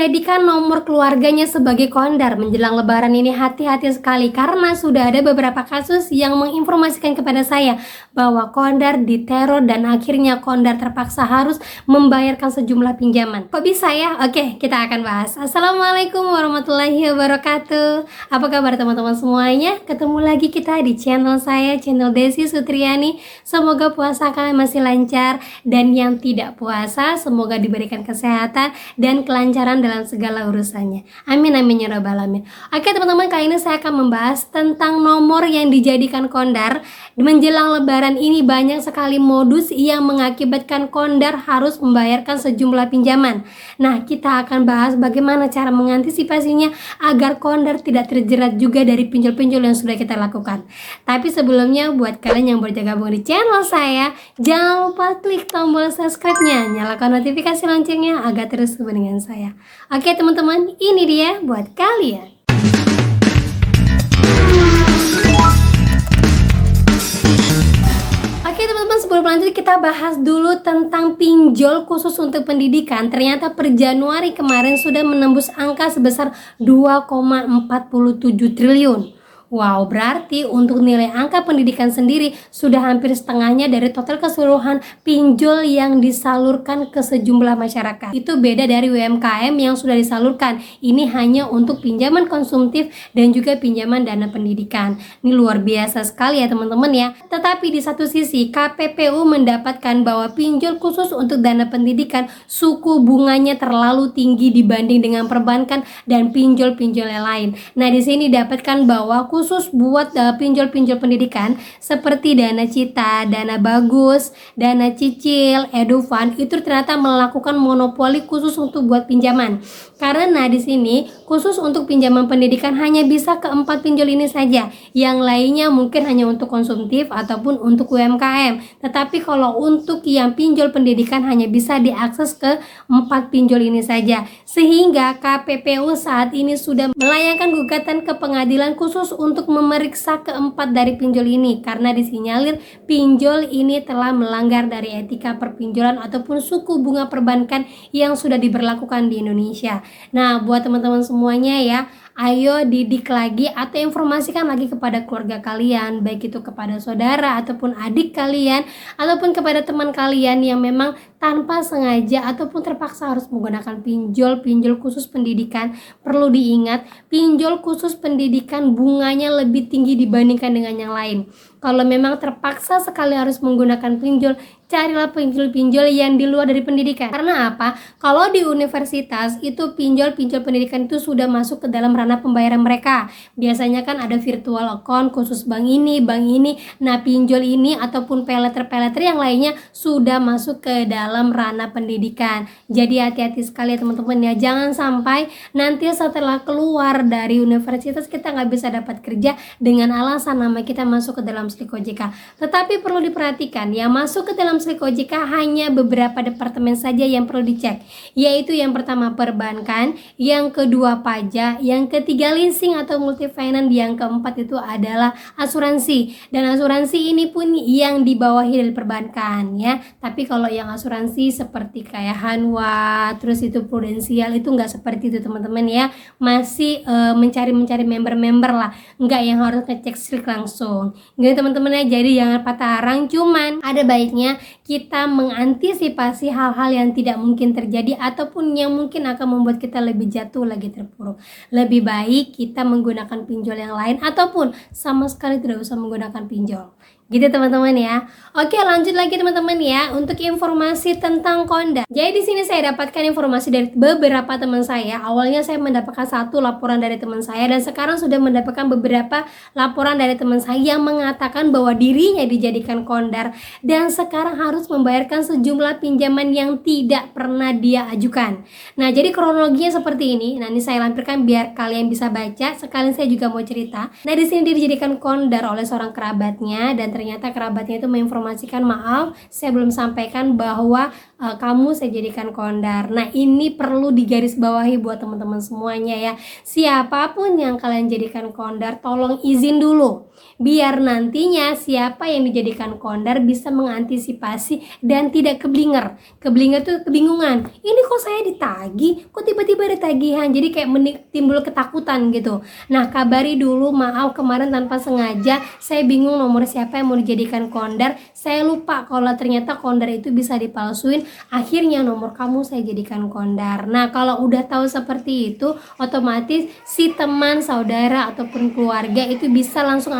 menjadikan nomor keluarganya sebagai kondar menjelang lebaran ini hati-hati sekali, karena sudah ada beberapa kasus yang menginformasikan kepada saya bahwa kondar diteror dan akhirnya kondar terpaksa harus membayarkan sejumlah pinjaman. Kok bisa ya? Oke, kita akan bahas. Assalamualaikum warahmatullahi wabarakatuh. Apa kabar teman-teman semuanya? Ketemu lagi kita di channel saya, channel Desi Sutriani. Semoga puasa kalian masih lancar, dan yang tidak puasa semoga diberikan kesehatan dan kelancaran dalam segala urusannya. Amin amin ya rabbal alamin. Oke teman-teman, kali ini saya akan membahas tentang nomor yang dijadikan kondar. Menjelang lebaran ini banyak sekali modus yang mengakibatkan kondar harus membayarkan sejumlah pinjaman. Nah, kita akan bahas bagaimana cara mengantisipasinya agar kondar tidak terjerat juga dari pinjol-pinjol yang sudah kita lakukan. Tapi sebelumnya, buat kalian yang baru gabung di channel saya, jangan lupa klik tombol subscribe-nya, nyalakan notifikasi loncengnya agar terus dengan saya. Oke teman-teman, ini dia buat kalian. Oke teman-teman, sebelum lanjut kita bahas dulu tentang pinjol khusus untuk pendidikan. Ternyata per Januari kemarin sudah menembus angka sebesar 2,47 triliun. Wow, berarti untuk nilai angka pendidikan sendiri sudah hampir setengahnya dari total keseluruhan pinjol yang disalurkan ke sejumlah masyarakat. Itu beda dari UMKM yang sudah disalurkan. Ini hanya untuk pinjaman konsumtif dan juga pinjaman dana pendidikan. Ini luar biasa sekali ya teman-teman ya. Tetapi di satu sisi KPPU mendapatkan bahwa pinjol khusus untuk dana pendidikan suku bunganya terlalu tinggi dibanding dengan perbankan dan pinjol-pinjol yang lain. Nah, di sini dapatkan bahwa khusus buat pinjol-pinjol pendidikan seperti Dana Cita, Dana Bagus, Dana Cicil, EduFund itu ternyata melakukan monopoli khusus untuk buat pinjaman. Karena di sini khusus untuk pinjaman pendidikan hanya bisa ke 4 pinjol ini saja. Yang lainnya mungkin hanya untuk konsumtif ataupun untuk UMKM. Tetapi kalau untuk yang pinjol pendidikan hanya bisa diakses ke 4 pinjol ini saja. Sehingga KPPU saat ini sudah melayangkan gugatan ke pengadilan khusus untuk memeriksa keempat dari pinjol ini karena disinyalir pinjol ini telah melanggar dari etika perpinjolan ataupun suku bunga perbankan yang sudah diberlakukan di Indonesia. Nah, buat teman-teman semuanya ya, ayo didik lagi atau informasikan lagi kepada keluarga kalian, baik itu kepada saudara ataupun adik kalian ataupun kepada teman kalian yang memang tanpa sengaja ataupun terpaksa harus menggunakan pinjol khusus pendidikan. Perlu diingat, pinjol khusus pendidikan bunganya lebih tinggi dibandingkan dengan yang lain. Kalau memang terpaksa sekali harus menggunakan pinjol, carilah pinjol-pinjol yang di luar dari pendidikan. Karena apa? Kalau di universitas itu pinjol pendidikan itu sudah masuk ke dalam ranah pembayaran mereka. Biasanya kan ada virtual account khusus bank ini. Nah, pinjol ini ataupun paylater yang lainnya sudah masuk ke dalam ranah pendidikan. Jadi hati-hati sekali teman-teman ya. Jangan sampai nanti setelah keluar dari universitas kita nggak bisa dapat kerja dengan alasan nama kita masuk ke dalam SLIK OJK. Tetapi perlu diperhatikan, yang masuk ke dalam SLIK OJK hanya beberapa departemen saja yang perlu dicek, yaitu yang pertama perbankan, yang kedua pajak, yang ketiga leasing atau multifinance, yang keempat itu adalah asuransi. Dan asuransi ini pun yang dibawahi dari perbankan ya. Tapi kalau yang asuransi seperti kayak Hanwa, terus itu Prudensial, itu nggak seperti itu teman-teman ya. Masih mencari member-member lah, nggak yang harus ngecek SLIK langsung gitu teman-teman ya. Jadi jangan patah arang, cuman ada baiknya kita mengantisipasi hal-hal yang tidak mungkin terjadi ataupun yang mungkin akan membuat kita lebih jatuh lagi terpuruk. Lebih baik kita menggunakan pinjol yang lain ataupun sama sekali tidak usah menggunakan pinjol. Gitu teman-teman ya. Oke, lanjut lagi teman-teman ya untuk informasi tentang kondar. Jadi di sini saya dapatkan informasi dari beberapa teman saya. Awalnya saya mendapatkan satu laporan dari teman saya dan sekarang sudah mendapatkan beberapa laporan dari teman saya yang mengatakan bahwa dirinya dijadikan kondar dan sekarang harus membayarkan sejumlah pinjaman yang tidak pernah dia ajukan. Nah, jadi kronologinya seperti ini. Nah, ini saya lampirkan biar kalian bisa baca. Sekalian saya juga mau cerita. Nah, di sini dia dijadikan kondar oleh seorang kerabatnya dan ternyata kerabatnya itu menginformasikan, maaf saya belum sampaikan bahwa kamu saya jadikan kondar. Nah, ini perlu digarisbawahi buat teman-teman semuanya ya. Siapapun yang kalian jadikan kondar, tolong izin dulu, biar nantinya siapa yang dijadikan kondar bisa mengantisipasi dan tidak keblinger. Keblinger tuh kebingungan, ini kok saya ditagih, kok tiba-tiba ada tagihan, jadi kayak timbul ketakutan gitu. Nah, kabari dulu, maaf kemarin tanpa sengaja saya bingung nomor siapa yang mau dijadikan kondar, saya lupa kalau ternyata kondar itu bisa dipalsuin, akhirnya nomor kamu saya jadikan kondar. Nah, kalau udah tahu seperti itu, otomatis si teman, saudara ataupun keluarga itu bisa langsung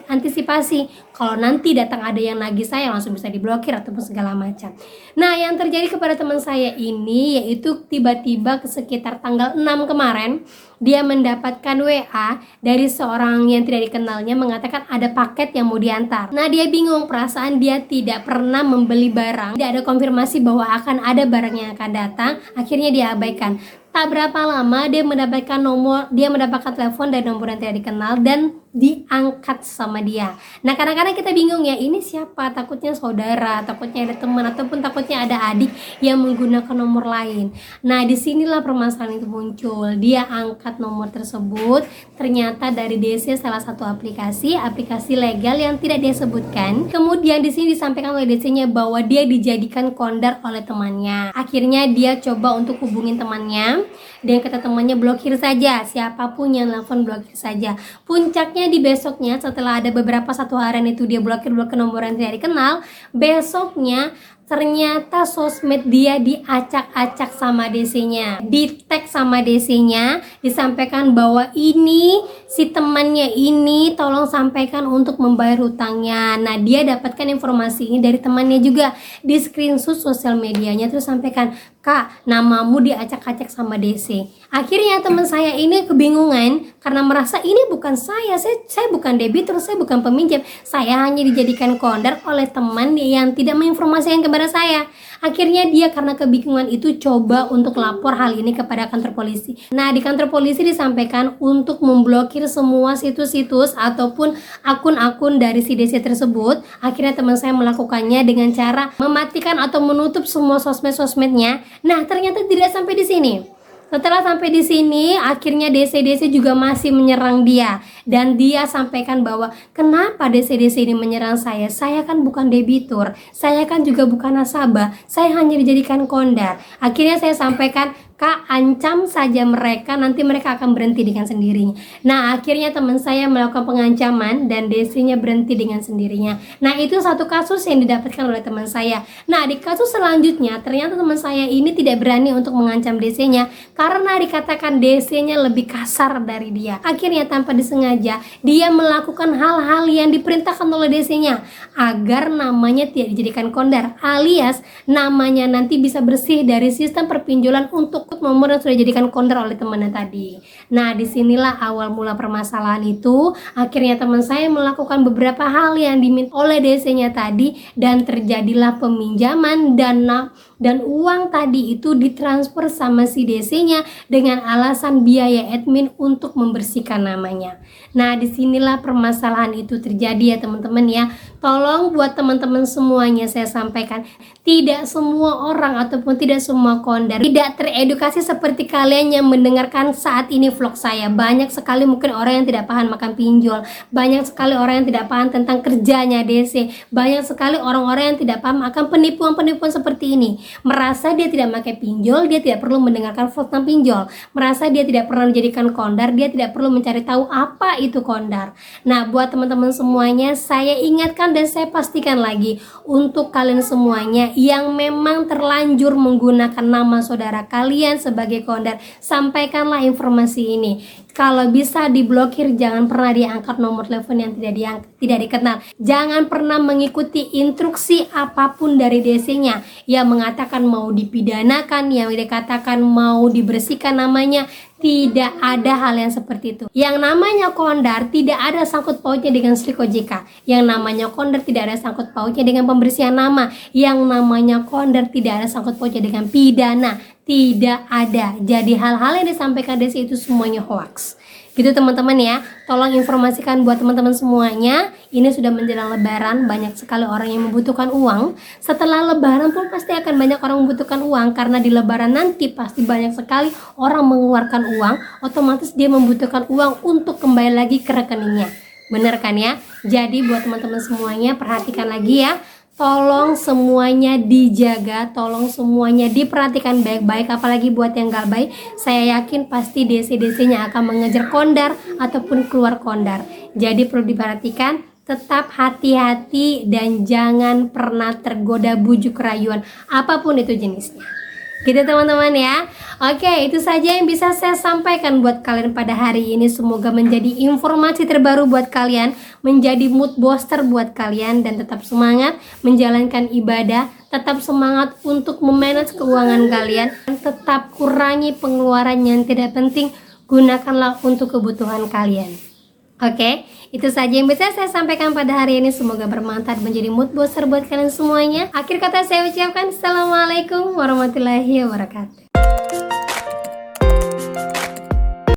antisipasi. Kalau nanti datang ada yang nagih saya, langsung bisa diblokir ataupun segala macam. Nah, yang terjadi kepada teman saya ini yaitu tiba-tiba sekitar tanggal 6 kemarin dia mendapatkan WA dari seorang yang tidak dikenalnya mengatakan ada paket yang mau diantar. Nah, dia bingung, perasaan dia tidak pernah membeli barang, tidak ada konfirmasi bahwa akan ada barang yang akan datang, akhirnya dia abaikan. Tak berapa lama dia mendapatkan telepon dari nomor yang tidak dikenal dan diangkat sama dia. Nah, kadang-kadang kita bingung ya, ini siapa? Takutnya saudara, takutnya ada teman, ataupun takutnya ada adik yang menggunakan nomor lain. Nah, disinilah permasalahan itu muncul. Dia angkat nomor tersebut, ternyata dari DC, salah satu aplikasi legal yang tidak dia sebutkan. Kemudian di sini disampaikan oleh DC-nya bahwa dia dijadikan kondar oleh temannya. Akhirnya dia coba untuk hubungin temannya, dan kata temannya blokir saja, siapapun yang telepon blokir saja. Puncaknya di besoknya, setelah ada beberapa satu harian itu dia blokir nomor yang tidak dikenal, besoknya ternyata sosmed dia diacak-acak sama DC-nya, di-tag sama DC-nya, disampaikan bahwa ini si temannya ini tolong sampaikan untuk membayar hutangnya. Nah, dia dapatkan informasi ini dari temannya juga, di screenshot sosial medianya, terus sampaikan, "Kak, namamu diacak-acak sama DC." Akhirnya teman saya ini kebingungan karena merasa ini bukan saya bukan debitur, saya bukan peminjam, saya hanya dijadikan kondar oleh teman yang tidak menginformasikan kepada saya. Akhirnya dia karena kebingungan itu coba untuk lapor hal ini kepada kantor polisi. Nah, di kantor polisi disampaikan untuk memblokir semua situs-situs ataupun akun-akun dari si DC tersebut. Akhirnya teman saya melakukannya dengan cara mematikan atau menutup semua sosmed-sosmednya. Nah, ternyata tidak sampai di sini. Setelah sampai di sini, akhirnya DC juga masih menyerang dia, dan dia sampaikan bahwa kenapa DC ini menyerang saya? Saya kan bukan debitur, saya kan juga bukan nasabah, saya hanya dijadikan kondar. Akhirnya saya sampaikan, Kak, ancam saja mereka, nanti mereka akan berhenti dengan sendirinya. Nah, akhirnya teman saya melakukan pengancaman dan DC-nya berhenti dengan sendirinya. Nah, itu satu kasus yang didapatkan oleh teman saya. Nah, di kasus selanjutnya ternyata teman saya ini tidak berani untuk mengancam DC-nya karena dikatakan DC-nya lebih kasar dari dia. Akhirnya tanpa disengaja dia melakukan hal-hal yang diperintahkan oleh DC-nya agar namanya tidak dijadikan kondar, alias namanya nanti bisa bersih dari sistem perpinjolan untuk nomor yang sudah dijadikan kondar oleh temannya tadi. Nah, disinilah awal mula permasalahan itu. Akhirnya teman saya melakukan beberapa hal yang diminta oleh DC-nya tadi, dan terjadilah peminjaman dana dan uang tadi itu ditransfer sama si DC-nya dengan alasan biaya admin untuk membersihkan namanya. Nah, disinilah permasalahan itu terjadi ya teman-teman ya. Tolong buat teman-teman semuanya saya sampaikan, tidak semua orang ataupun tidak semua kondar tidak teredukasi seperti kalian yang mendengarkan saat ini vlog saya. Banyak sekali mungkin orang yang tidak paham makan pinjol, banyak sekali orang yang tidak paham tentang kerjanya DC, banyak sekali orang-orang yang tidak paham akan penipuan-penipuan seperti ini. Merasa dia tidak pakai pinjol, dia tidak perlu mendengarkan vlog tentang pinjol. Merasa dia tidak pernah dijadikan kondar, dia tidak perlu mencari tahu apa itu kondar. Nah, buat teman-teman semuanya, saya ingatkan dan saya pastikan lagi untuk kalian semuanya yang memang terlanjur menggunakan nama saudara kalian sebagai kondar, sampaikanlah informasi ini. Kalau bisa diblokir, jangan pernah diangkat nomor telepon yang tidak dikenal. Jangan pernah mengikuti instruksi apapun dari DC-nya yang mengatakan mau dipidanakan, yang dikatakan mau dibersihkan namanya. Tidak ada hal yang seperti itu. Yang namanya kondar tidak ada sangkut pautnya dengan Slik OJK. Yang namanya kondar tidak ada sangkut pautnya dengan pembersihan nama. Yang namanya kondar tidak ada sangkut pautnya dengan pidana. Tidak ada. Jadi hal-hal yang disampaikan DC itu semuanya hoax. Gitu teman-teman ya. Tolong informasikan buat teman-teman semuanya, ini sudah menjelang lebaran, banyak sekali orang yang membutuhkan uang. Setelah lebaran pun pasti akan banyak orang membutuhkan uang, karena di lebaran nanti pasti banyak sekali orang mengeluarkan uang, otomatis dia membutuhkan uang untuk kembali lagi ke rekeningnya. Bener kan ya? Jadi buat teman-teman semuanya perhatikan lagi ya. Tolong semuanya dijaga, tolong semuanya diperhatikan baik-baik, apalagi buat yang gak baik. Saya yakin pasti DC-DC-nya akan mengejar kondar ataupun keluar kondar. Jadi perlu diperhatikan, tetap hati-hati dan jangan pernah tergoda bujuk rayuan apapun itu jenisnya. Gitu teman-teman ya. Oke, itu saja yang bisa saya sampaikan buat kalian pada hari ini. Semoga menjadi informasi terbaru buat kalian, menjadi mood booster buat kalian, dan tetap semangat menjalankan ibadah, tetap semangat untuk memanage keuangan kalian, dan tetap kurangi pengeluaran yang tidak penting, gunakanlah untuk kebutuhan kalian. Oke, itu saja yang bisa saya sampaikan pada hari ini. Semoga bermanfaat, menjadi mood booster buat kalian semuanya. Akhir kata saya ucapkan Assalamualaikum warahmatullahi wabarakatuh.